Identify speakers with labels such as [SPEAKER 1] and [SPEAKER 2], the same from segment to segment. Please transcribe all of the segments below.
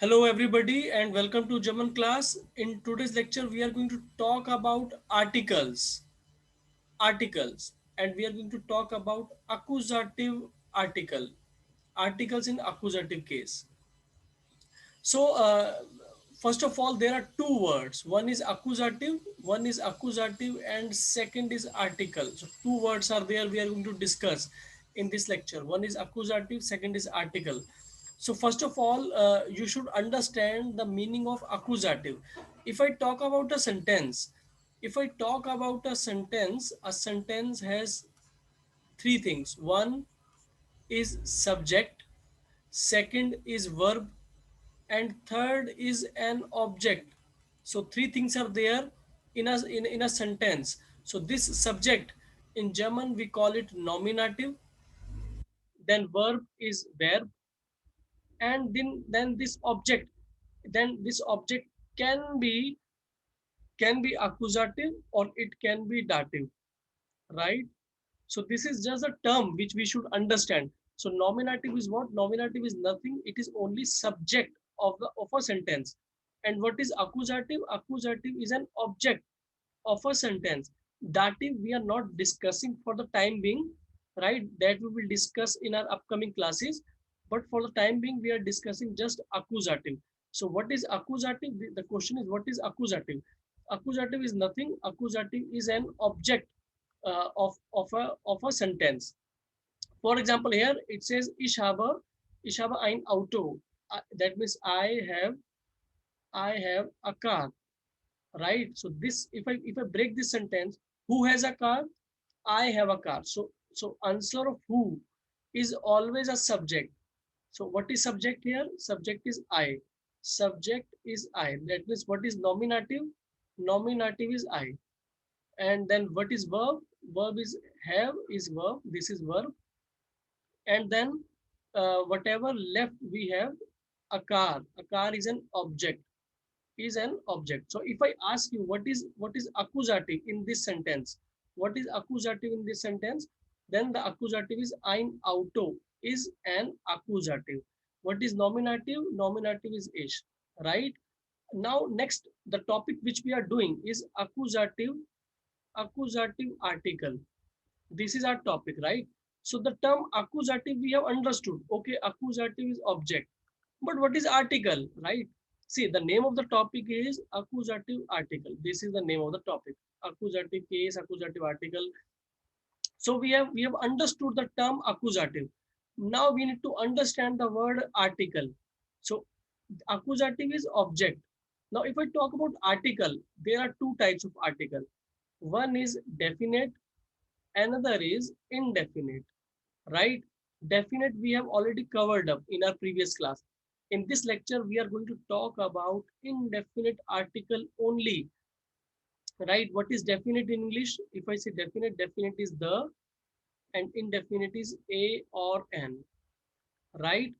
[SPEAKER 1] Hello everybody and welcome to German class. In today's lecture we are going to talk about articles and we are going to talk about accusative articles in accusative case. So, first of all, there are two words. One is accusative, and second is article. So, two words are there we are going to discuss in this lecture. One is accusative, second is article. So, first of all, you should understand the meaning of accusative. If I talk about a sentence, a sentence has three things. One is subject, second is verb, and third is an object. So three things are there in a sentence. So this subject, in German we call it nominative, then verb is verb, and then this object can be accusative or it can be dative, right? So this is just a term which we should understand. So nominative is what? Nominative is nothing. It is only subject of a sentence. And what is accusative? Accusative is an object of a sentence. Dative we are not discussing for the time being, right? That we will discuss in our upcoming classes. But for the time being, we are discussing just accusative. So what is accusative? The question is what is accusative? Accusative is nothing. Accusative is an object of a sentence. For example, here it says ich habe ein Auto. That means I have a car, right? So this, if I break this sentence, who has a car? I have a car. So answer of who is always a subject. So what is subject here? Subject is I. Subject is I. That means what is nominative? Nominative is I. And then what is verb? Verb is have is verb. This is verb. And then whatever left we have, a car. A car is an object. Is an object. So if I ask you what is accusative in this sentence, what is accusative in this sentence? Then the accusative is ein Auto is an accusative. What is nominative? Nominative is ich, right? Now next, the topic which we are doing is accusative article. This is our topic, right? So the term accusative we have understood. Okay, accusative is object. But what is article, right? See, the name of the topic is accusative article. This is the name of the topic. Accusative case, accusative article. So we have understood the term accusative. Now we need to understand the word article. So accusative is object. Now if I talk about article, there are two types of article. One is definite, another is indefinite, right? Definite we have already covered up in our previous class. In this lecture, we are going to talk about indefinite article only, right? What is definite in English? If I say definite, definite is the, and indefinite is a or an, right?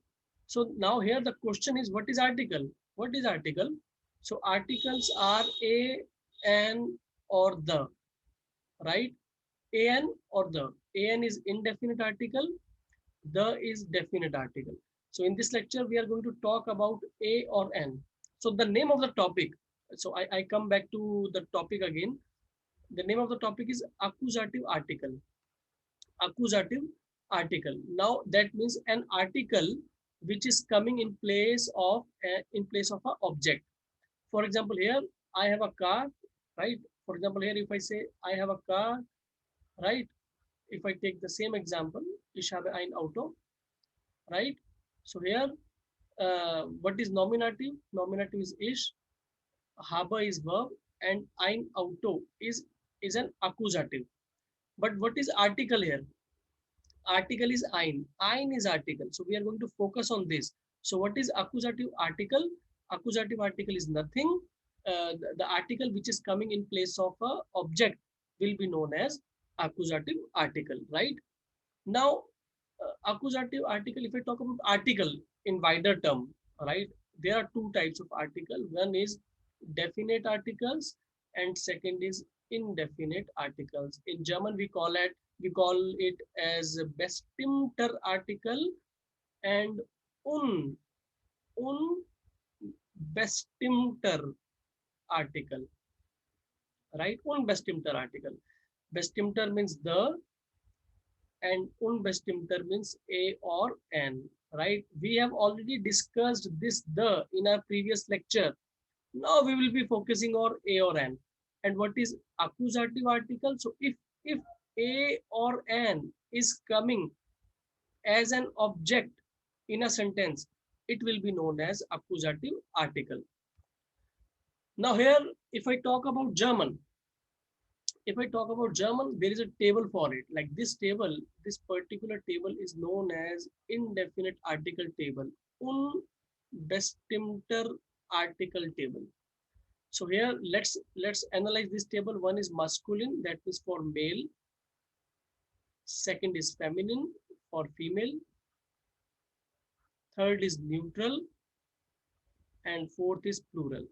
[SPEAKER 1] So now here the question is, what is article? What is article? So articles are a, an, or the, right? An or the. An is indefinite article, the is definite article. So in this lecture, we are going to talk about a or an. So the name of the topic. So I come back to the topic again. The name of the topic is accusative article. Accusative article. Now that means an article which is coming in place of an object. For example, here I have a car, right? For example, here if I say I have a car, right? If I take the same example, ich habe ein Auto, right? So here, what is nominative? Nominative is ich, habe is verb, and ein Auto is an accusative. But what is article here? Article is ein. Ein is article. So we are going to focus on this. So what is accusative article? Accusative article is nothing. The article which is coming in place of a object will be known as accusative article, right? Now, accusative article, if I talk about article in wider term, right, there are two types of article. One is definite articles and second is indefinite articles. In German, we call it as bestimmter article and un unbestimmter article, right? Unbestimmter article. Bestimmter means the, and unbestimmter means a or an, right? We have already discussed this the in our previous lecture. Now we will be focusing on a or an. And what is accusative article? So if a or an is coming as an object in a sentence, it will be known as accusative article. Now here, if I talk about German, if I talk about German, there is a table for it. Like this table, this particular table is known as indefinite article table, unbestimmter article table. So here, let's analyze this table. One is masculine, that is for male. Second is feminine for female. Third is neutral, and fourth is plural.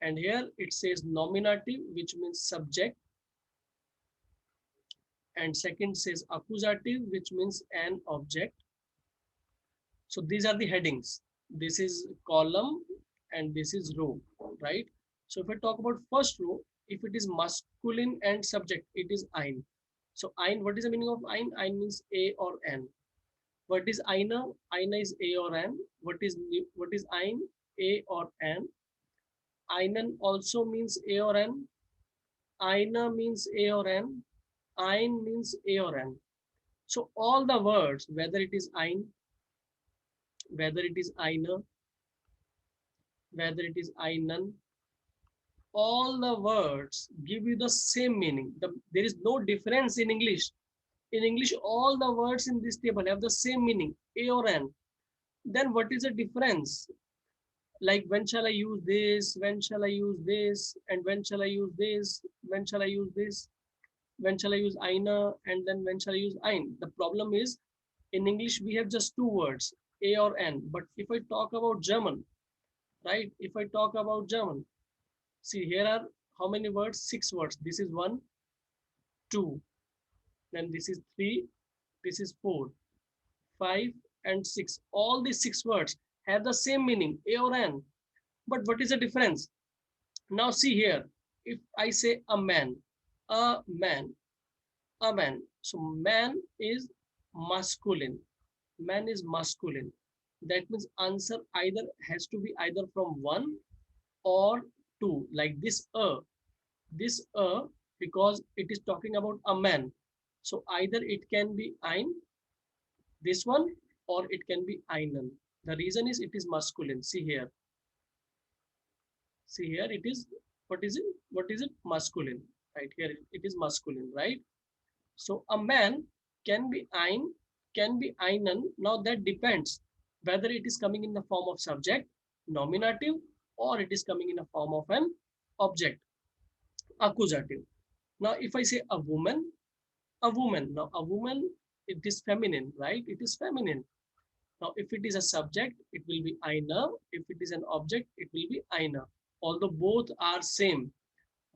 [SPEAKER 1] And here it says nominative, which means subject, and second says accusative, which means an object. So these are the headings. This is column and this is row, right? So if I talk about first row, if it is masculine and subject, it is ein. So ein, what is the meaning of ein? Ein means a or an. What is einer? Einer is a or an. What is ein? A or an. Einen also means a or an. Einer means a or an. Ein means a or an. So all the words, whether it is ein, whether it is einer, whether it is einen, all the words give you the same meaning. There is no difference in English. In English, all the words in this table have the same meaning, a or an. Then what is the difference? Like when shall I use this? When shall I use this? And when shall I use this? When shall I use this? When shall I use einer? And then when shall I use ein? The problem is in English we have just two words, a or n. But if I talk about German, right? If I talk about German, see here are how many words? 6 words. This is 1, 2, then this is 3, this is 4, 5, and 6. All these 6 words have the same meaning, a or n. But what is the difference? Now see here, if I say a man, a man, a man. So man is masculine. Man is masculine. That means answer either has to be either from 1 or 2, like this because it is talking about a man. So either it can be ein, this one, or it can be einen. The reason is it is masculine. See here. See here it is, what is it? What is it? Masculine. Right here it is masculine, right? So a man can be ein, can be einen. Now that depends whether it is coming in the form of subject, nominative, or it is coming in the form of an object, accusative. Now if I say a woman, a woman. Now a woman, it is feminine, right? It is feminine. Now if it is a subject, it will be einer. If it is an object, it will be einer. Although both are same,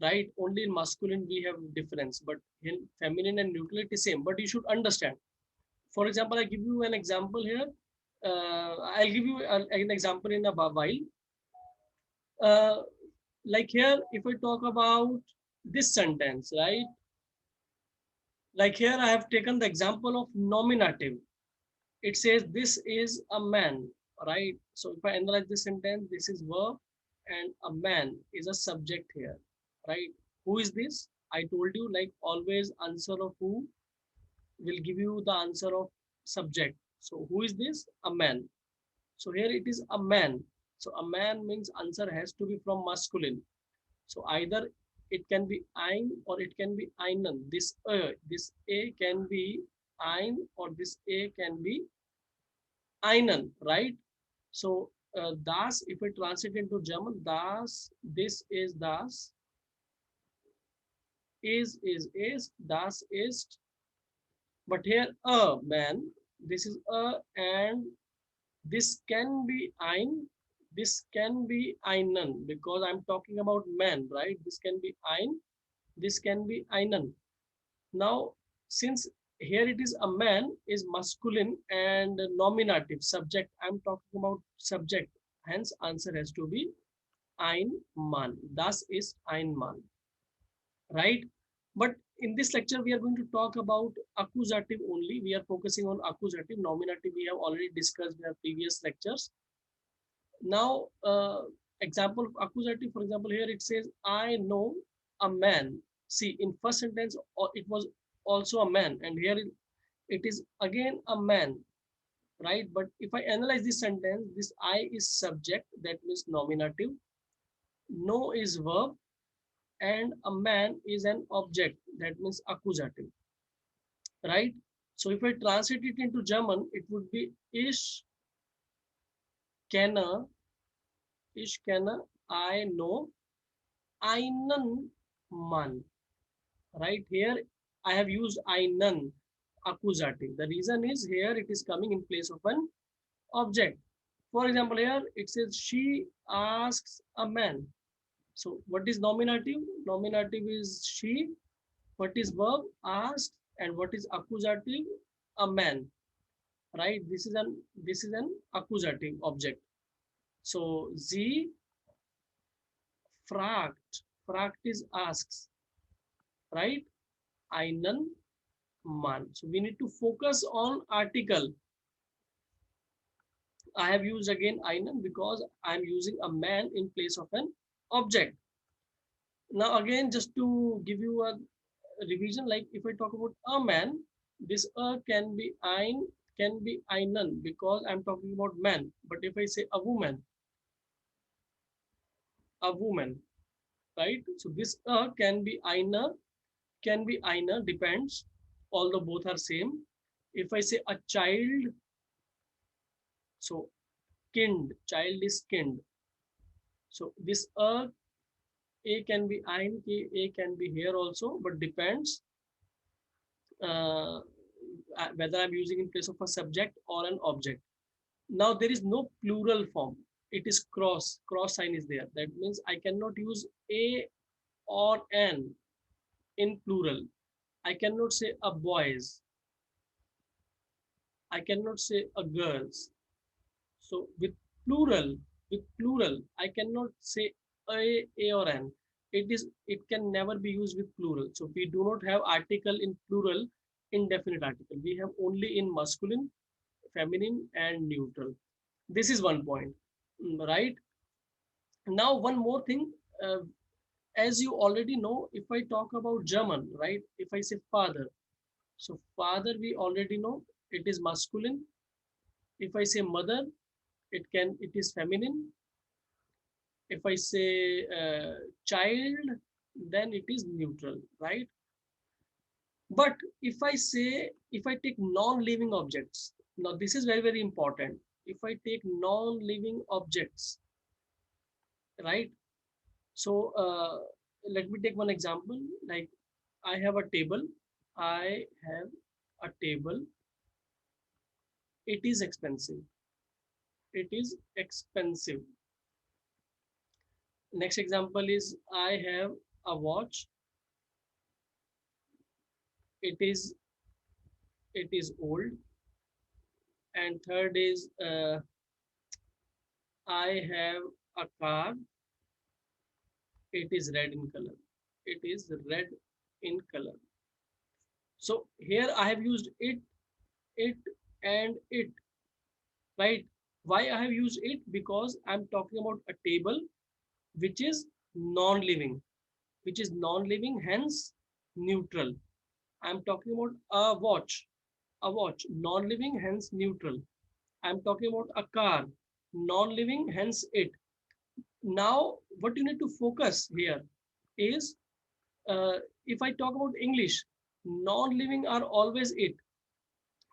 [SPEAKER 1] right? Only in masculine we have difference, but in feminine and neutral it is same. But you should understand. For example, I give you an example here. I'll give you an example in a while. Uh, like here, if I talk about this sentence, right? Like here, I have taken the example of nominative. It says this is a man, right? So if I analyze this sentence, this is verb and a man is a subject here, right? Who is this? I told you, like always answer of who will give you the answer of subject. So who is this? A man. So here it is a man. So a man means answer has to be from masculine. So either it can be ein or it can be einen. This a can be ein or this a can be einen, right? So das, if I translate into German, das, this is das, is, das ist. But here a man, this is a, and this can be ein, this can be einen, because I'm talking about man, right? This can be ein, this can be einen. Now since here it is a man is masculine and nominative subject, I'm talking about subject, Hence answer has to be ein Mann. Das ist ein Mann. Right? But in this lecture, we are going to talk about accusative only. We are focusing on accusative. Nominative we have already discussed in our previous lectures. Now, example of accusative, for example, here it says, I know a man. See, in first sentence, it was also a man, and here it is again a man, right? But if I analyze this sentence, this I is subject, that means nominative, know is verb, and a man is an object, that means accusative, right? So if I translate it into German, it would be kenne, ich kenne, I know einen Mann. Right here, I have used einen accusative. The reason is here it is coming in place of an object. For example, here it says she asks a man. So what is nominative? Nominative is she. What is verb? Asked. And what is accusative? A man. Right? This is an accusative object. So sie fragt. Fragt is asks. Right? Einen Mann. So we need to focus on article. I have used again einen because I am using a man in place of an object. Now again, just to give you a revision, like if I talk about a man, this a can be einen because I'm talking about man. But if I say a woman, right? So this a can be eine, depends, although both are same. If I say a child, so kind, child is kind. So this a can be ein, a can be here also, but depends uh, whether I'm using in place of a subject or an object. Now there is no plural form. It is cross sign is there. That means I cannot use a or an in plural. I cannot say a boys. I cannot say a girls. So with plural, I cannot say a or an. It can never be used with plural. So we do not have article in plural, indefinite article. We have only in masculine, feminine, and neutral. This is one point, right? Now one more thing. Uh, as you already know, if I talk about German, right? If I say father, so father we already know it is masculine. If I say mother, it is feminine. If I say child, then it is neutral, right? But if I take non-living objects, now this is very, very important. If I take non-living objects, right? So let me take one example. Like I have a table. I have a table. It is expensive. It is expensive. Next example is I have a watch. It is it is old. And third is I have a car. It is red in color. It is red in color. So here I have used it, and it, right? Why I have used it? Because I'm talking about a table which is non-living, hence neutral. I'm talking about a watch, non-living, hence neutral. I'm talking about a car, non-living, hence it. Now, what you need to focus here is if I talk about English, non-living are always it.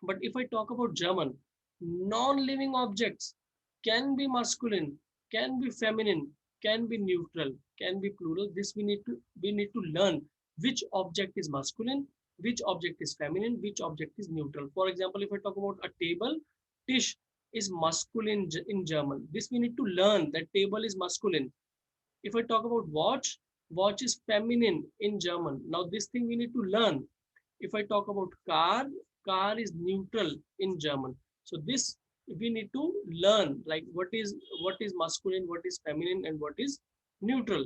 [SPEAKER 1] But if I talk about German, non-living objects can be masculine, can be feminine, can be neutral, can be plural. This we need to learn which object is masculine, which object is feminine, which object is neutral. For example, if I talk about a table, Tisch is masculine in German. This we need to learn that table is masculine. If I talk about watch, watch is feminine in German. Now this thing we need to learn. If I talk about car, car is neutral in German. So this we need to learn like what is masculine, what is feminine, and what is neutral.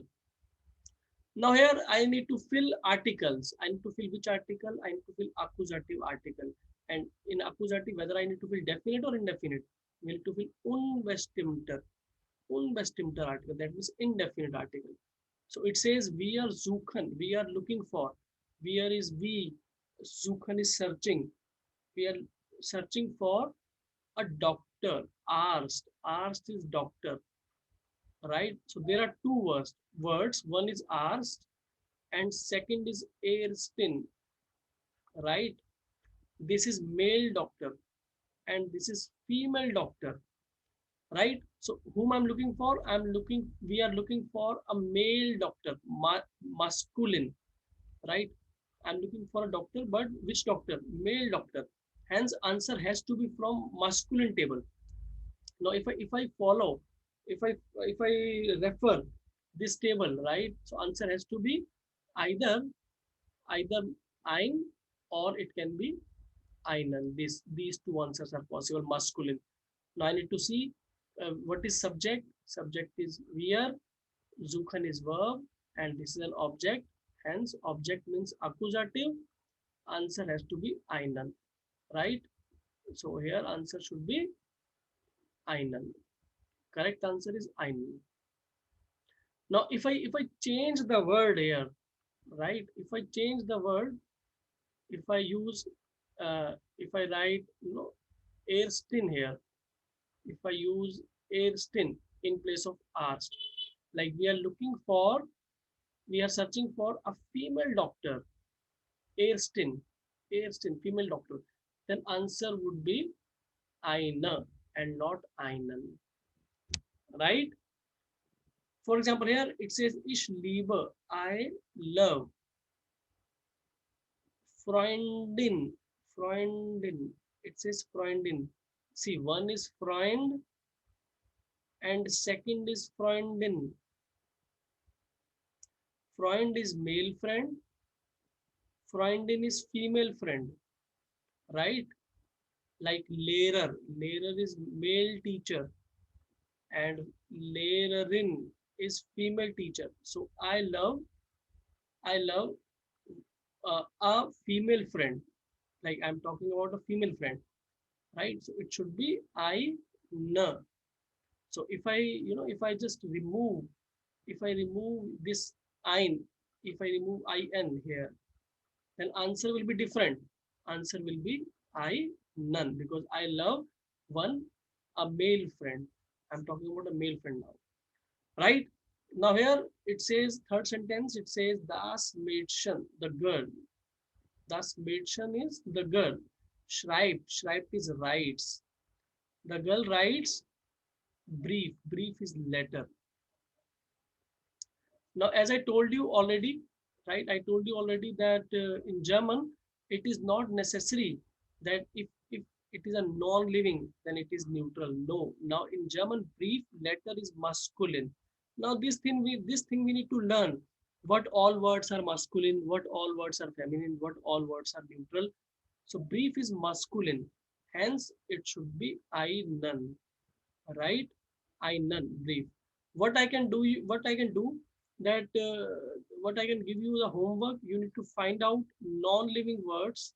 [SPEAKER 1] Now here I need to fill articles. I need to fill which article? I need to fill accusative article. And in accusative, whether I need to fill definite or indefinite, we need to fill unbestimmter. Unbestimmter article. That means indefinite article. So it says we are suchen. We are looking for. Where is we? Suchen is searching. We are searching for a doctor. Arst. Arst is doctor. Right? So there are two words. One is arst and second is Ersten, right? This is male doctor and this is female doctor, right? So whom I'm looking for? We are looking for a male doctor, masculine, right? I'm looking for a doctor, but which doctor? Male doctor. Hence, answer has to be from masculine table. Now, if I follow, if I refer this table, right? So answer has to be either either ein or it can be einen. These two answers are possible, masculine. Now I need to see what is subject. Subject is wir, suchen is verb, and this is an object. Hence, object means accusative. Answer has to be einen, right? So here answer should be einen. Correct answer is einen. Now if I change the word here, right? If I change the word, if I use if I write Ersten here, if I use Ersten in place of asked, like we are searching for a female doctor, Ersten, Ersten, female doctor, then answer would be eine and not einen, right? For example, here it says ich liebe, I love, Freundin, Freundin. It says Freundin. See, one is Freund and second is Freundin. Freund is male friend, Freundin is female friend, right? Like Lehrer, Lehrer is male teacher and Lehrerin is female teacher. So I love a female friend. Like I'm talking about a female friend, right? So it should be I n. So if I just remove, if I remove this ein, if I remove in here, then answer will be different. Answer will be I none because I love one a male friend. I'm talking about a male friend now, right? Now here it says third sentence. It says das Mädchen, the girl. Das Mädchen is the girl. Schreibt is writes. The girl writes brief. Brief is letter. Now, as I told you already, right? I told you already that in German, it is not necessary that if it is a non-living, then it is neutral. No. Now, in German, brief letter is masculine. Now, this thing we need to learn. What all words are masculine? What all words are feminine? What all words are neutral? So, brief is masculine. Hence, it should be I none, right? I none brief. What I can do that what I can give you the homework. You need to find out non-living words.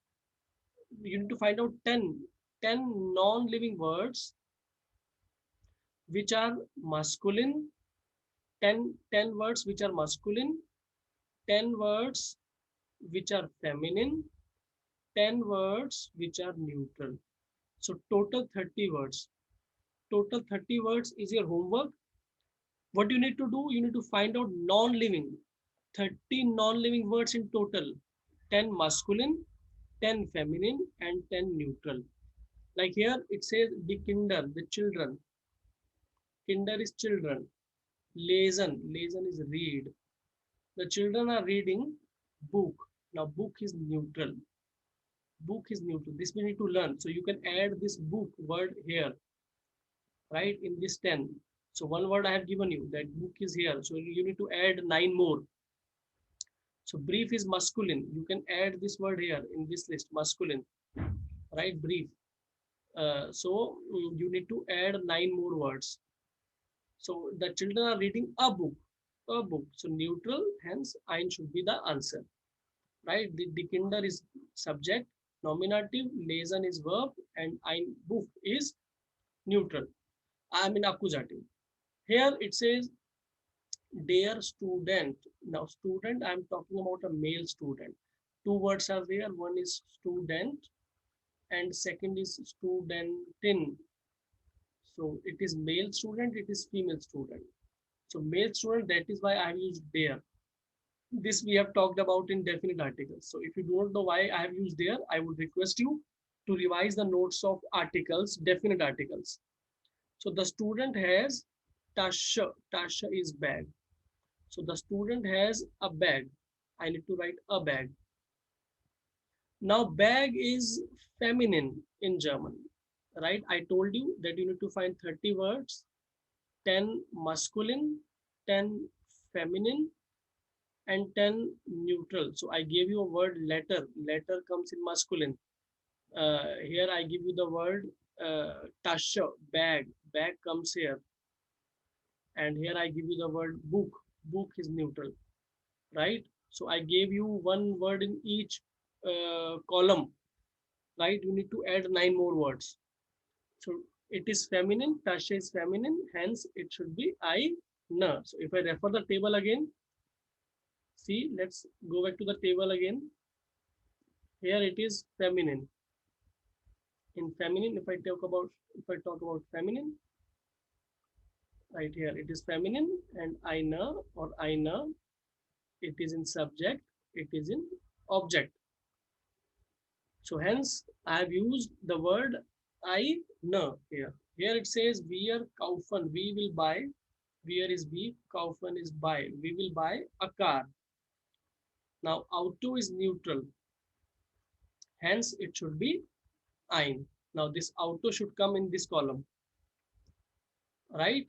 [SPEAKER 1] You need to find out 10 non-living words which are masculine, 10 words which are masculine, 10 words which are feminine, 10 words which are neutral. So total 30 words. Total 30 words is your homework. What you need to do, you need to find out non-living, 30 non-living words in total, 10 masculine, 10 feminine, and 10 neutral. Like here, it says the kinder, the children. Kinder is children. Lesen is read. The children are reading book. Now, book is neutral. Book is neutral. This we need to learn. So you can add this book word here, right, in this 10. So one word I have given you, that book is here. So you need to add 9 more. So brief is masculine. You can add this word here in this list, masculine, right? Brief. You need to add 9 more words. So the children are reading a book, a book. So neutral, hence ein should be the answer, right? The Kinder is subject, nominative, lesen is verb, and ein Buch is neutral. I mean accusative. Here it says dear student. Now student, I'm talking about a male student. Two words are there. One is student and second is studentin. So it is male student, it is female student. So male student, that is why I have used there. This we have talked about in definite articles. So if you don't know why I have used there, I would request you to revise the notes of articles, definite articles. So the student has Tasha. Tasha is bag. So the student has a bag. I need to write a bag. Now bag is feminine in German, right? I told you that you need to find 30 words, 10 masculine, 10 feminine, and 10 neutral. So I gave you a word letter. Letter comes in masculine. Here I give you the word tasha, bag. Bag comes here. And here I give you the word book. Book is neutral, right? So I gave you one word in each column, right? You need to add 9 more words. So it is feminine. Tasha is feminine. Hence it should be I, na. So if I refer the table again, see, let's go back to the table again. Here it is feminine. In feminine, if I talk about feminine, right here it is feminine, and aina or aina, it is in subject, it is in object. So hence I have used the word I na here. Here it says we are kaufen, we will buy. Where is we? Kaufen is buy. We will buy a car. Now auto is neutral. Hence it should be ein. Now this auto should come in this column, right?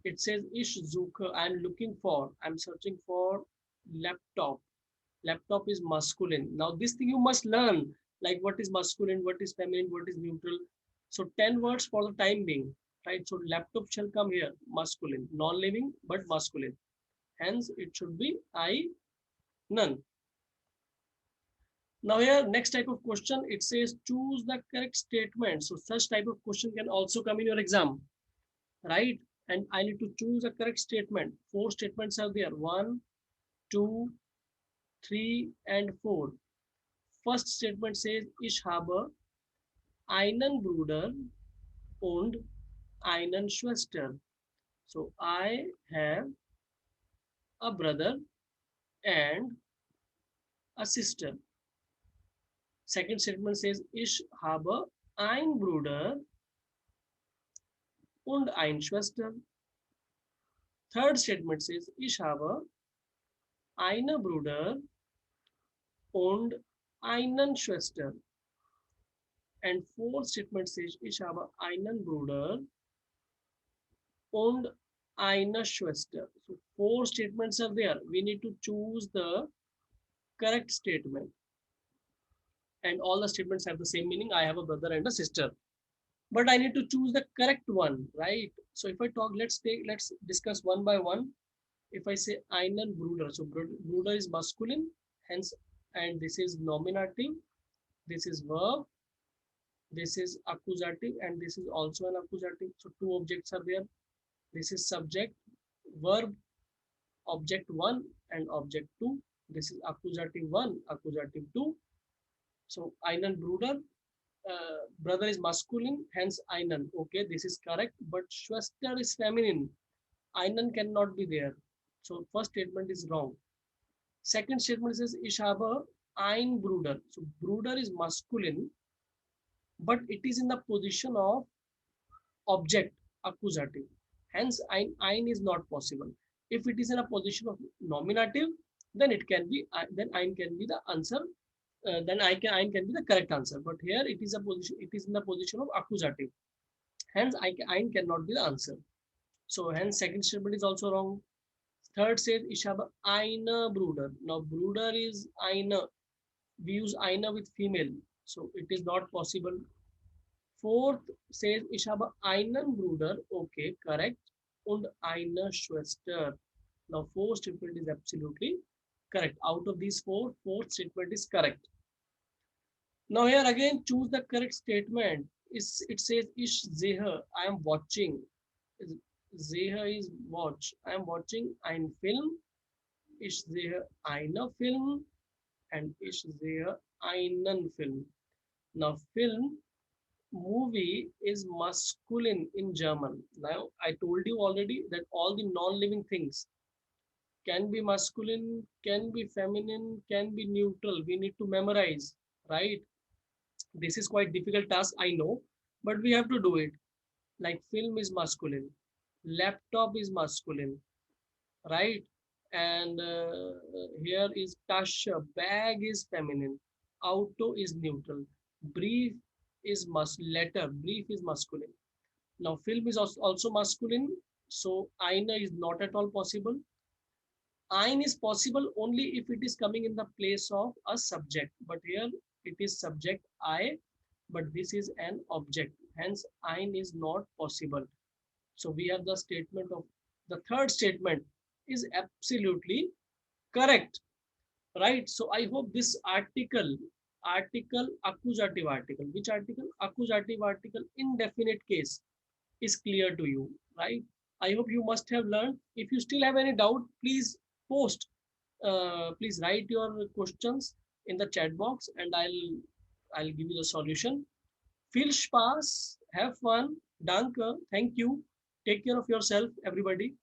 [SPEAKER 1] It says ich suche, I'm looking for, I'm searching for laptop. Laptop is masculine. Now this thing you must learn, like what is masculine, what is feminine, what is neutral. So 10 words for the time being, right? So laptop shall come here, masculine, non-living but masculine. Hence it should be I, none. Now here next type of question, it says choose the correct statement. So such type of question can also come in your exam, right? And I need to choose a correct statement. 4 statements are there. 1, 2, 3, and 4. First statement says, ich habe einen Bruder und einen Schwester. So I have a brother and a sister. Second statement says, ich habe ein Bruder und eine Schwester. Third statement says, ich habe eine Bruder und einen Schwester. And fourth statement says, ich habe einen Bruder und eine Schwester. So 4 statements are there. We need to choose the correct statement. And all the statements have the same meaning. I have a brother and a sister. But I need to choose the correct one, right? So if I talk, let's discuss one by one. If I say einen Bruder, so Bruder is masculine, hence, and this is nominative, this is verb, this is accusative, and this is also an accusative. So 2 objects are there. This is subject, verb, object 1 and object 2. This is accusative 1, accusative 2. So einen Bruder, brother is masculine, hence einen. Okay, this is correct. But Schwester is feminine. Einen cannot be there. So first statement is wrong. Second statement says ich habe ein Bruder. So Bruder is masculine, but it is in the position of object, accusative. Hence, ein is not possible. If it is in a position of nominative, then it can be, then ein can be the answer. Then ein can be the correct answer. But here it is a position. It is in the position of accusative. Hence, ein cannot be the answer. So hence, second statement is also wrong. Third says ich habe eine Bruder. Now Bruder is eine. We use eine with female, so it is not possible. Fourth says, ich habe einen Bruder. Okay, correct. Und eine Schwester. Now, fourth statement is absolutely correct. Out of these four, fourth statement is correct. Now, here again, choose the correct statement. It says, ich sehe, I am watching. Sehe is watch. I am watching ein Film. Ich sehe eine Film. And ich sehe einen Film. Now, film movie is masculine in German. Now, I told you already that all the non-living things can be masculine, can be feminine, can be neutral. We need to memorize, right? This is quite difficult task, I know, but we have to do it. Like film is masculine, laptop is masculine, right? And here is Tasha, bag is feminine, auto is neutral, brief is letter, brief is masculine. Now, film is also masculine, so eine is not at all possible. Ein is possible only if it is coming in the place of a subject, but here it is subject I, but this is an object. Hence, ein is not possible. So we have the statement of the third statement is absolutely correct, right? So I hope this article, accusative article, which article? Accusative article, indefinite case is clear to you, right? I hope you must have learned. If you still have any doubt, please post. Please write your questions in the chat box, and I'll give you the solution. Viel Spaß, have fun, danke, thank you. Take care of yourself, everybody.